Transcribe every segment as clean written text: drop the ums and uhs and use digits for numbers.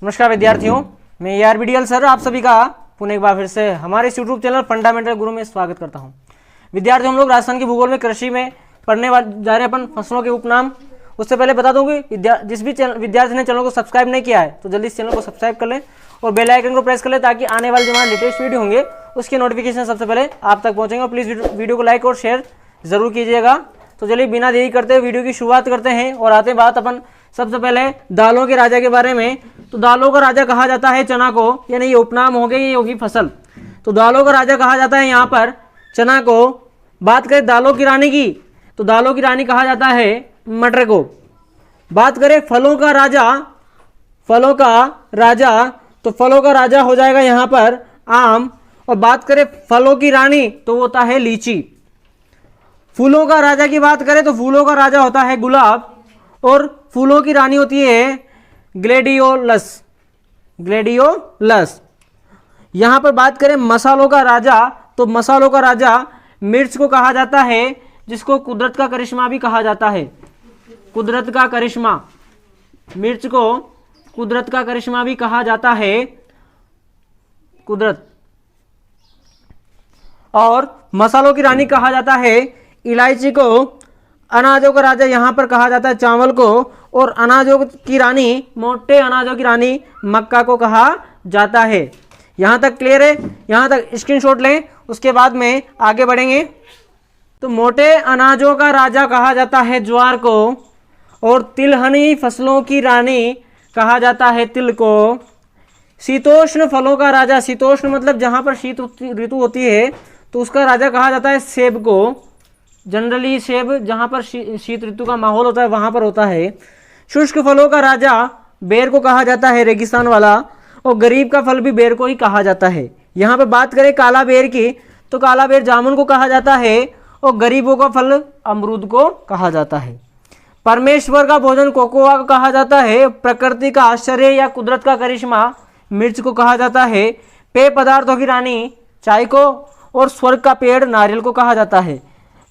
नमस्कार विद्यार्थियों, मैं ARBDL सर आप सभी का पुनः एक बार फिर से हमारे इस यूट्यूब चैनल फंडामेंटल गुरु में स्वागत करता हूं। विद्यार्थियों, हम लोग राजस्थान के भूगोल में कृषि में पढ़ने जा रहे हैं अपन फसलों के उपनाम। उससे पहले बता दूं कि जिस भी विद्यार्थी ने चैनल को सब्सक्राइब नहीं किया है तो जल्दी इस चैनल को सब्सक्राइब कर लें और बेल आइकन को प्रेस कर लें ताकि आने वाले जो हमारे लेटेस्ट वीडियो होंगे उसके नोटिफिकेशन सबसे पहले आप तक पहुंचेंगे। और प्लीज़ वीडियो को लाइक और शेयर जरूर कीजिएगा। तो चलिए बिना देरी करते हुए वीडियो की शुरुआत करते हैं और आते हैं बात अपन सबसे पहले दालों के राजा के बारे में। तो दालों का राजा कहा जाता है चना को, यानी ये उपनाम हो गए, ये होगी फसल। तो दालों का राजा कहा जाता है यहाँ पर चना को। बात करें दालों की रानी की तो दालों की रानी कहा जाता है मटर को। बात करें फलों का राजा तो फलों का राजा हो जाएगा यहाँ पर आम। और बात करें फलों की रानी तो वो होता है लीची। फूलों का राजा की बात करें तो फूलों का राजा होता है गुलाब और फूलों की रानी होती है ग्लेडियोलस। यहां पर बात करें मसालों का राजा तो मसालों का राजा मिर्च को कहा जाता है, जिसको कुदरत का करिश्मा भी कहा जाता है। कुदरत का करिश्मा, मिर्च को कुदरत का करिश्मा भी कहा जाता है, कुदरत। और मसालों की रानी कहा जाता है इलायची को। अनाजों का राजा यहाँ पर कहा जाता है चावल को और अनाजों की रानी, मोटे अनाजों की रानी मक्का को कहा जाता है। यहाँ तक क्लियर है? यहाँ तक स्क्रीनशॉट लें, उसके बाद में आगे बढ़ेंगे। तो मोटे अनाजों का राजा कहा जाता है ज्वार को और तिलहनी फसलों की रानी कहा जाता है तिल को। शीतोष्ण फलों का राजा, शीतोष्ण मतलब जहाँ पर शीत ऋतु होती है तो उसका राजा कहा जाता है सेब को। जनरली सेब जहाँ पर शीत ऋतु का माहौल होता है वहाँ पर होता है। शुष्क फलों का राजा बेर को कहा जाता है, रेगिस्तान वाला। और गरीब का फल भी बेर को ही कहा जाता है। यहाँ पर बात करें काला बेर की तो काला बेर जामुन को कहा जाता है और गरीबों का फल अमरूद को कहा जाता है। परमेश्वर का भोजन कोकोआ को कहा जाता है। प्रकृति का आश्चर्य या कुदरत का करिश्मा मिर्च को कहा जाता है। पेय पदार्थों की रानी चाय को और स्वर्ग का पेड़ नारियल को कहा जाता है।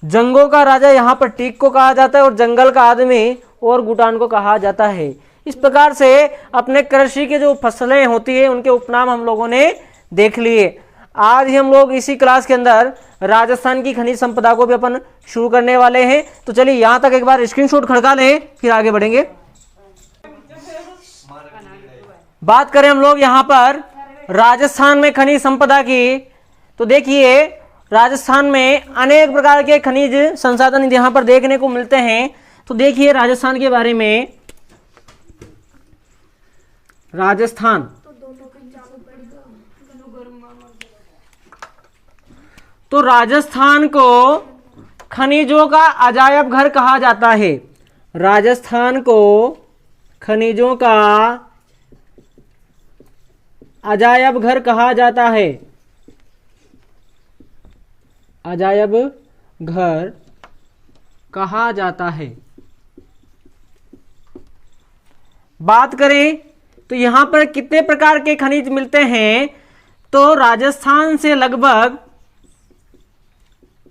जंगों का राजा यहाँ पर टीक को कहा जाता है और जंगल का आदमी और गुटान को कहा जाता है। इस प्रकार से अपने कृषि के जो फसलें होती है उनके उपनाम हम लोगों ने देख लिए। आज ही हम लोग इसी क्लास के अंदर राजस्थान की खनिज संपदा को भी अपन शुरू करने वाले हैं। तो चलिए यहाँ तक एक बार स्क्रीनशॉट खड़का लें, फिर आगे बढ़ेंगे। बात करें हम लोग यहाँ पर राजस्थान में खनिज संपदा की तो देखिए राजस्थान में अनेक प्रकार के खनिज संसाधन यहाँ पर देखने को मिलते हैं। तो देखिए राजस्थान के बारे में, राजस्थान तो राजस्थान को खनिजों का अजायब घर कहा जाता है। राजस्थान को खनिजों का अजायब घर कहा जाता है। अजायब घर कहा जाता है। बात करें तो यहां पर कितने प्रकार के खनिज मिलते हैं तो राजस्थान से लगभग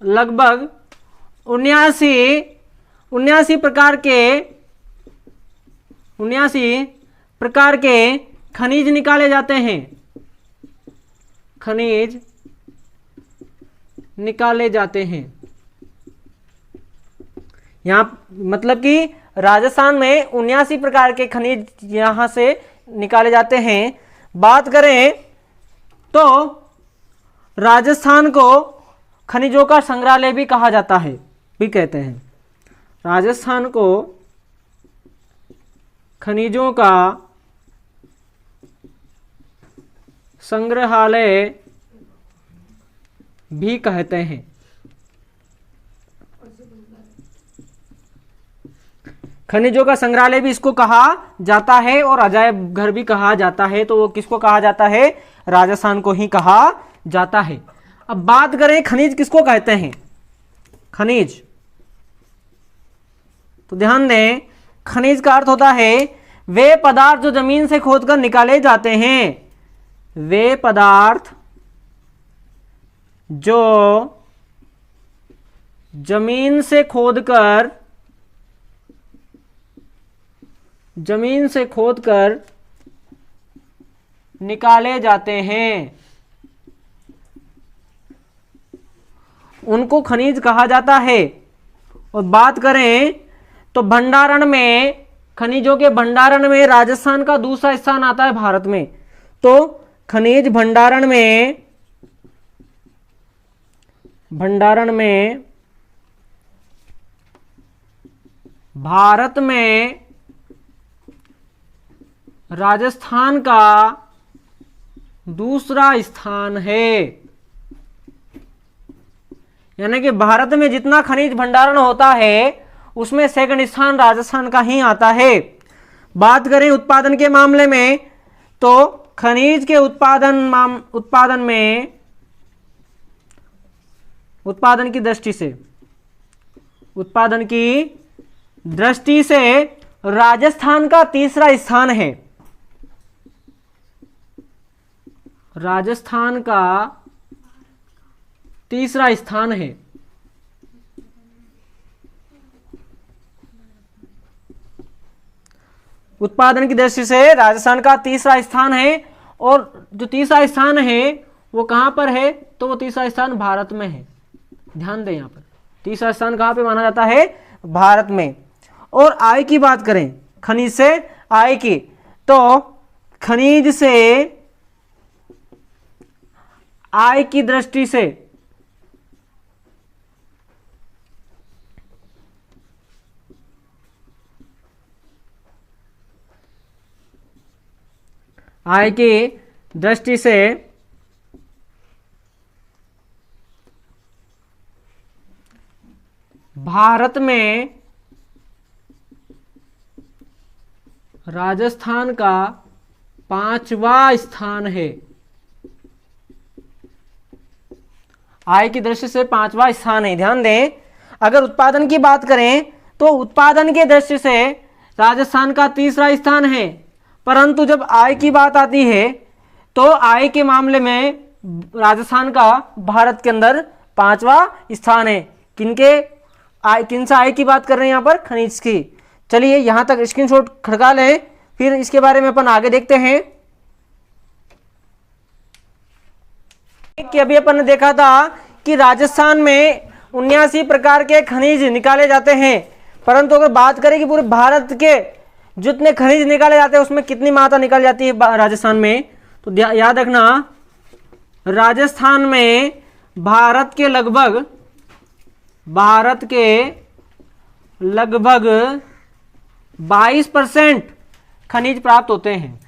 79 प्रकार के खनिज निकाले जाते हैं। खनिज निकाले जाते हैं। यहां मतलब कि राजस्थान में 79 प्रकार के खनिज यहां से निकाले जाते हैं। बात करें तो राजस्थान को खनिजों का संग्रहालय भी कहा जाता है, भी कहते हैं। राजस्थान को खनिजों का संग्रहालय भी कहते हैं। खनिजों का संग्रहालय भी इसको कहा जाता है और अजायब घर भी कहा जाता है। तो वो किसको कहा जाता है? राजस्थान को ही कहा जाता है। अब बात करें खनिज किसको कहते हैं। खनिज तो ध्यान दें, खनिज का अर्थ होता है वे पदार्थ जो जमीन से खोदकर निकाले जाते हैं। वे पदार्थ जो जमीन से खोदकर निकाले जाते हैं, उनको खनिज कहा जाता है। और बात करें तो भंडारण में, खनिजों के भंडारण में राजस्थान का दूसरा स्थान आता है भारत में। तो खनिज भंडारण में भारत में राजस्थान का दूसरा स्थान है। यानी कि भारत में जितना खनिज भंडारण होता है उसमें सेकंड स्थान राजस्थान का ही आता है। बात करें उत्पादन के मामले में तो खनिज के उत्पादन की दृष्टि से राजस्थान का तीसरा स्थान है। राजस्थान का तीसरा स्थान है। उत्पादन की दृष्टि से राजस्थान का तीसरा स्थान है। और जो तीसरा स्थान है वो कहां पर है? तो वो तीसरा स्थान भारत में है। ध्यान दें, यहां पर तीसरा स्थान कहां पे माना जाता है? भारत में। और आय की बात करें, खनिज से आय की, तो खनिज से आय की दृष्टि से भारत में राजस्थान का 5वां स्थान है। आय की दृष्टि से 5वां स्थान है। ध्यान दें, अगर उत्पादन की बात करें तो उत्पादन के दृष्टि से राजस्थान का तीसरा स्थान है, परंतु जब आय की बात आती है तो आय के मामले में राजस्थान का भारत के अंदर 5वां स्थान है। किनसे आय की बात कर रहे हैं यहाँ पर? खनिज की। चलिए यहां तक स्क्रीनशॉट खड़का लें, फिर इसके बारे में अपन आगे देखते हैं कि अभी अपन ने देखा था कि राजस्थान में 79 प्रकार के खनिज निकाले जाते हैं, परंतु अगर बात करें कि पूरे भारत के जितने खनिज निकाले जाते हैं उसमें कितनी मात्रा निकाली जाती है राजस्थान में, तो याद रखना राजस्थान में भारत के लगभग 22% खनिज प्राप्त होते हैं।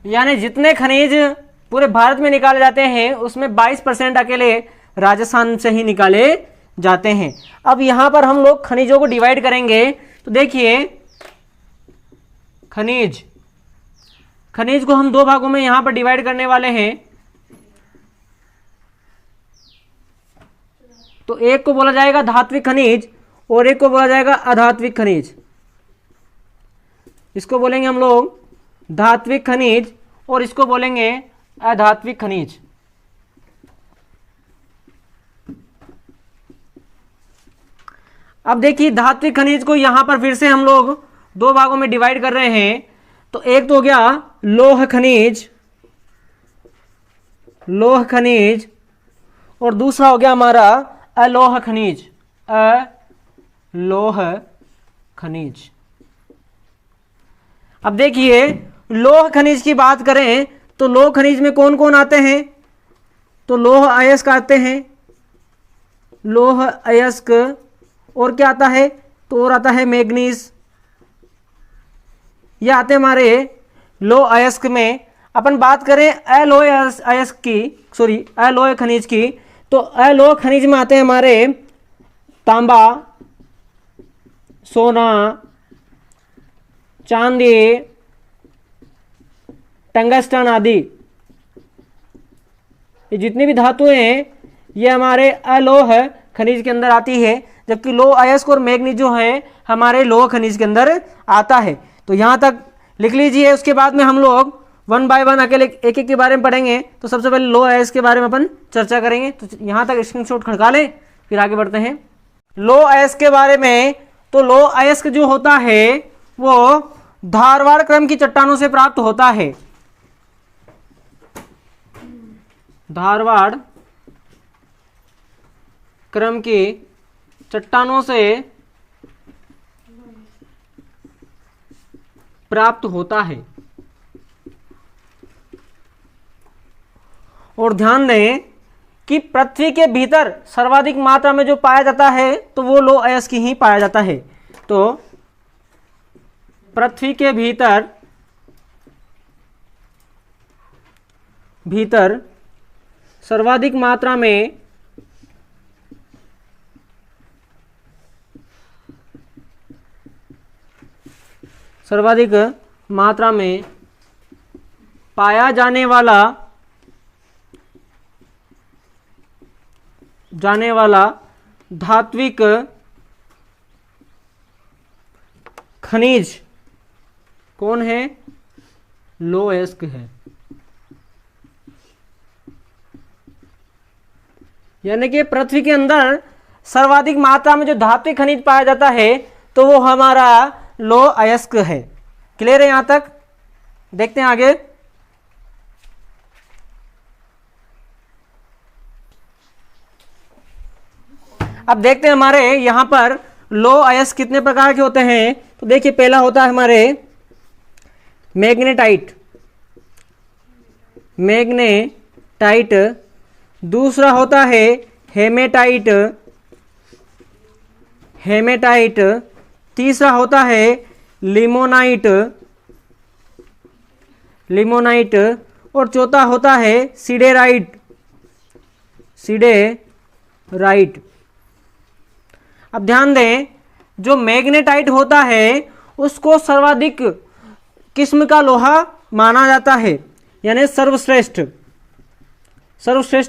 यानी जितने खनिज पूरे भारत में निकाले जाते हैं उसमें 22% अकेले राजस्थान से ही निकाले जाते हैं। अब यहां पर हम लोग खनिजों को डिवाइड करेंगे, तो देखिए खनिज को हम दो भागों में यहां पर डिवाइड करने वाले हैं। तो एक को बोला जाएगा धात्विक खनिज और एक को बोला जाएगा अधात्विक खनिज। इसको बोलेंगे हम लोग धात्विक खनिज और इसको बोलेंगे अधात्विक खनिज। अब देखिए धात्विक खनिज को यहां पर फिर से हम लोग दो भागों में डिवाइड कर रहे हैं। तो एक तो हो गया लौह खनिज और दूसरा हो गया हमारा अलोह खनिज। अब देखिए लौह खनिज की बात करें तो लौह खनिज में कौन कौन आते हैं? तो लौह अयस्क आते हैं, लौह अयस्क, और क्या आता है? तो और आता है मैग्नीज। ये आते हमारे लौह अयस्क में। अपन बात करें अलोह खनिज की, तो अलोह खनिज में आते हैं हमारे तांबा, सोना, चांदी, टंगस्टन आदि। ये जितनी भी धातुएं हैं ये हमारे अलोह खनिज के अंदर आती है, जबकि लौह अयस्क और मैग्नीज जो है हमारे लौह खनिज के अंदर आता है। तो यहां तक लिख लीजिए। उसके बाद में हम लोग वन बाय वन अकेले एक एक के बारे में पढ़ेंगे। तो सबसे पहले लो अयस्क के बारे में अपन चर्चा करेंगे। तो यहाँ तक स्क्रीनशॉट खड़का लें, फिर आगे बढ़ते हैं लो अयस्क के बारे में। तो लो अयस्क जो होता है वो धारवाड़ क्रम की चट्टानों से प्राप्त होता है। धारवाड़ क्रम की चट्टानों से प्राप्त होता है। और ध्यान दें कि पृथ्वी के भीतर सर्वाधिक मात्रा में जो पाया जाता है तो वो लो अयस्क ही पाया जाता है। तो पृथ्वी के भीतर सर्वाधिक मात्रा में पाया जाने वाला धात्विक खनिज कौन है? लो अयस्क है। यानी कि पृथ्वी के अंदर सर्वाधिक मात्रा में जो धात्विक खनिज पाया जाता है तो वो हमारा लो अयस्क है। क्लियर है यहां तक? देखते हैं आगे। अब देखते हैं हमारे यहां पर लो अयस्क कितने प्रकार के होते हैं। तो देखिए पहला होता है हमारे मैग्नेटाइट, दूसरा होता है हेमेटाइट, तीसरा होता है लिमोनाइट, और चौथा होता है सिडेराइट। अब ध्यान दें, जो मैग्नेटाइट होता है उसको सर्वाधिक किस्म का लोहा माना जाता है, यानी सर्वश्रेष्ठ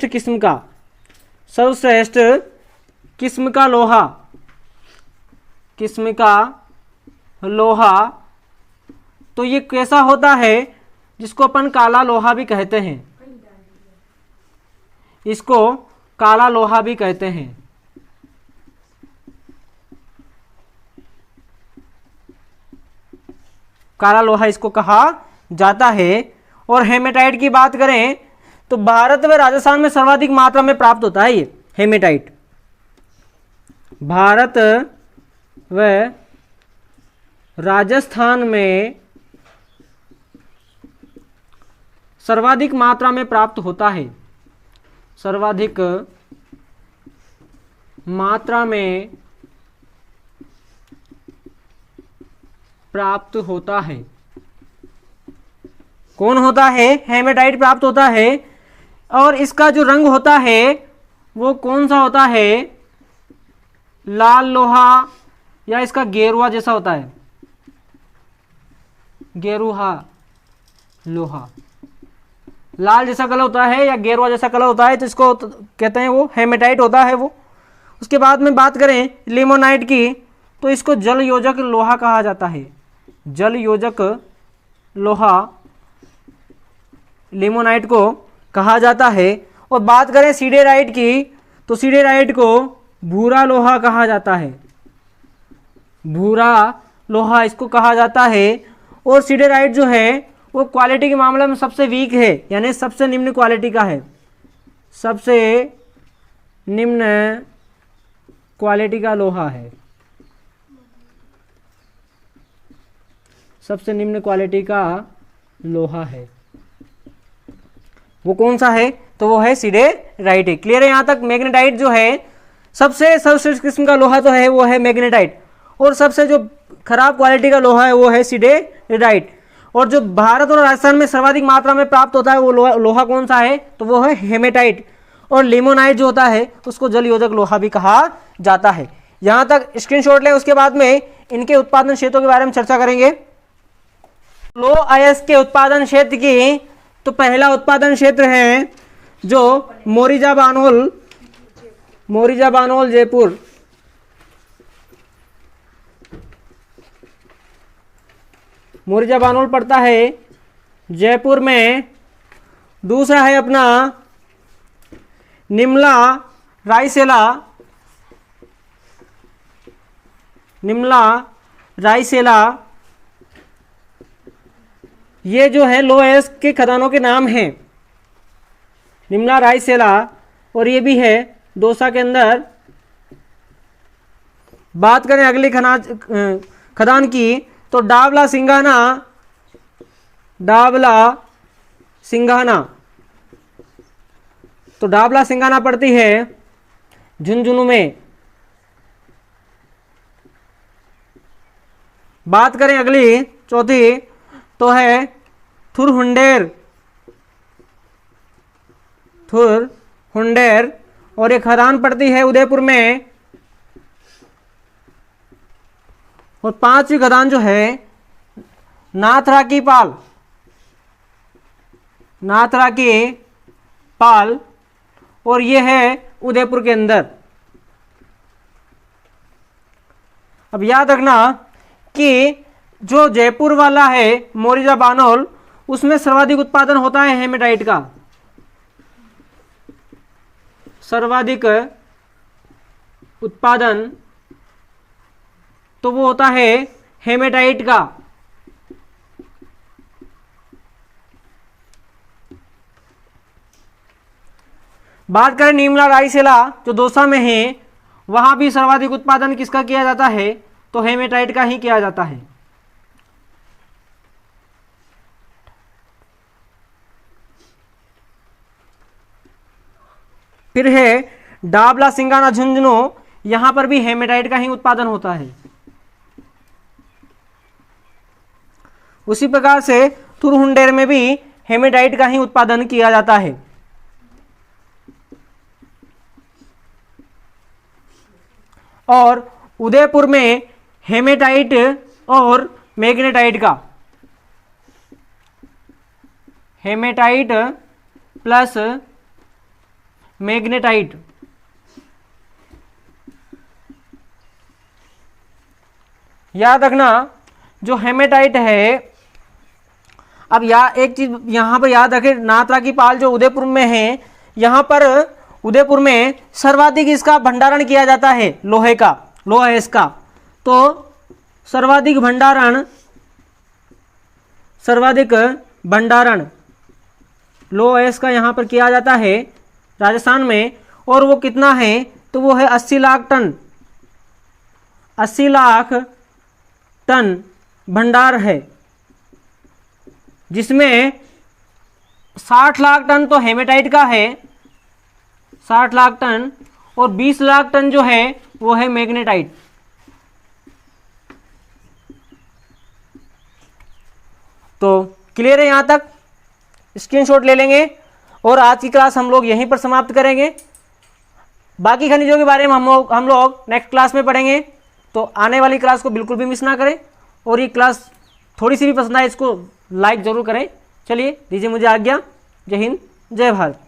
किस्म का लोहा। तो ये कैसा होता है? जिसको अपन काला लोहा भी कहते हैं, इसको काला लोहा भी कहते हैं। काला लोहा इसको कहा जाता है। और हेमेटाइट की बात करें तो भारत व राजस्थान में सर्वाधिक मात्रा में प्राप्त होता है। ये हेमेटाइट भारत व राजस्थान में सर्वाधिक मात्रा में प्राप्त होता है। सर्वाधिक मात्रा में प्राप्त होता है। कौन होता है? हेमेटाइट प्राप्त होता है। और इसका जो रंग होता है वो कौन सा होता है? लाल लोहा, या इसका गेरुआ जैसा होता है, गेरुहा लोहा। लाल जैसा कलर होता है या गेरुआ जैसा कलर होता है तो इसको कहते हैं वो हेमेटाइट होता है वो। उसके बाद में बात करें लिमोनाइट की तो इसको जल योजक लोहा कहा जाता है। जल योजक लोहा लिमोनाइट को कहा जाता है। और बात करें सिडेराइट की तो सिडेराइट को भूरा लोहा कहा जाता है। भूरा लोहा इसको कहा जाता है। और सिडेराइट जो है वो क्वालिटी के मामले में सबसे वीक है, यानी सबसे निम्न क्वालिटी का है, सबसे निम्न क्वालिटी का लोहा है, सबसे निम्न क्वालिटी का लोहा है। वो कौन सा है? तो वो है सिडेराइट है। क्लियर है यहां तक? मैग्नेटाइट जो है सबसे सर्वश्रेष्ठ किस्म का लोहा तो है वो है मैग्नेटाइट, और सबसे जो खराब क्वालिटी का लोहा है वो है सिडेराइट। और जो भारत और राजस्थान में सर्वाधिक मात्रा में प्राप्त होता है वो लोहा कौन सा है? तो वो है हेमेटाइट। और लिमोनाइट जो होता है उसको जल योजक लोहा भी कहा जाता है। यहां तक स्क्रीनशॉट लें। उसके बाद में इनके उत्पादन क्षेत्रों के बारे में चर्चा करेंगे। लो अयस्क के उत्पादन क्षेत्र की तो पहला उत्पादन क्षेत्र है जो मोरिजा बानोल जयपुर, मोरिजा बानोल पड़ता है जयपुर में, दूसरा है अपना निमला रायसेला, निमला रायसेला, ये जो है लोएस के खदानों के नाम हैं, निमला रायसेला, और ये भी है दौसा के अंदर। बात करें अगली खदान की तो डावला सिंघाना, डावला सिंघाना, तो डावला सिंघाना पड़ती है झुंझुनू में। बात करें अगली चौथी तो है थुरहुंडेर, थुरहुंडेर, और ये खदान पड़ती है उदयपुर में। और पांचवी खदान जो है नाथरा की पाल, नाथरा की पाल, और ये है उदयपुर के अंदर। अब याद रखना कि जो जयपुर वाला है मोरिजा बानोल, उसमें सर्वाधिक उत्पादन होता है हेमेटाइट का, सर्वाधिक उत्पादन तो वो होता है हेमेटाइट का। बात करें निमला रायसेला जो दौसा में है, वहां भी सर्वाधिक उत्पादन किसका किया जाता है, तो हेमेटाइट का ही किया जाता है। फिर है डाबला सिंगाना झुंझुनू, यहां पर भी हेमेटाइट का ही उत्पादन होता है। उसी प्रकार से थुरहुंडेर में भी हेमेटाइट का ही उत्पादन किया जाता है। और उदयपुर में हेमेटाइट और मैग्नेटाइट का, हेमेटाइट प्लस मैग्नेटाइट, याद रखना जो हेमेटाइट है। अब एक चीज यहां पर याद रखें, नाथरा की पाल जो उदयपुर में है, यहां पर उदयपुर में सर्वाधिक इसका भंडारण किया जाता है लोहे का, लोहेस का। तो सर्वाधिक भंडारण लोहेस का यहां पर किया जाता है राजस्थान में। और वो कितना है, तो वो है 80 लाख टन, 80 लाख टन भंडार है, जिसमें 60 लाख टन तो हेमेटाइट का है, 60 लाख टन, और 20 लाख टन जो है वो है मैग्नेटाइट। तो क्लियर है, यहां तक स्क्रीनशॉट ले लेंगे और आज की क्लास हम लोग यहीं पर समाप्त करेंगे। बाकी खनिजों के बारे में हम लोग नेक्स्ट क्लास में पढ़ेंगे। तो आने वाली क्लास को बिल्कुल भी मिस ना करें, और ये क्लास थोड़ी सी भी पसंद आए इसको लाइक जरूर करें। चलिए दीजिए मुझे आज्ञा। जय हिंद, जय भारत।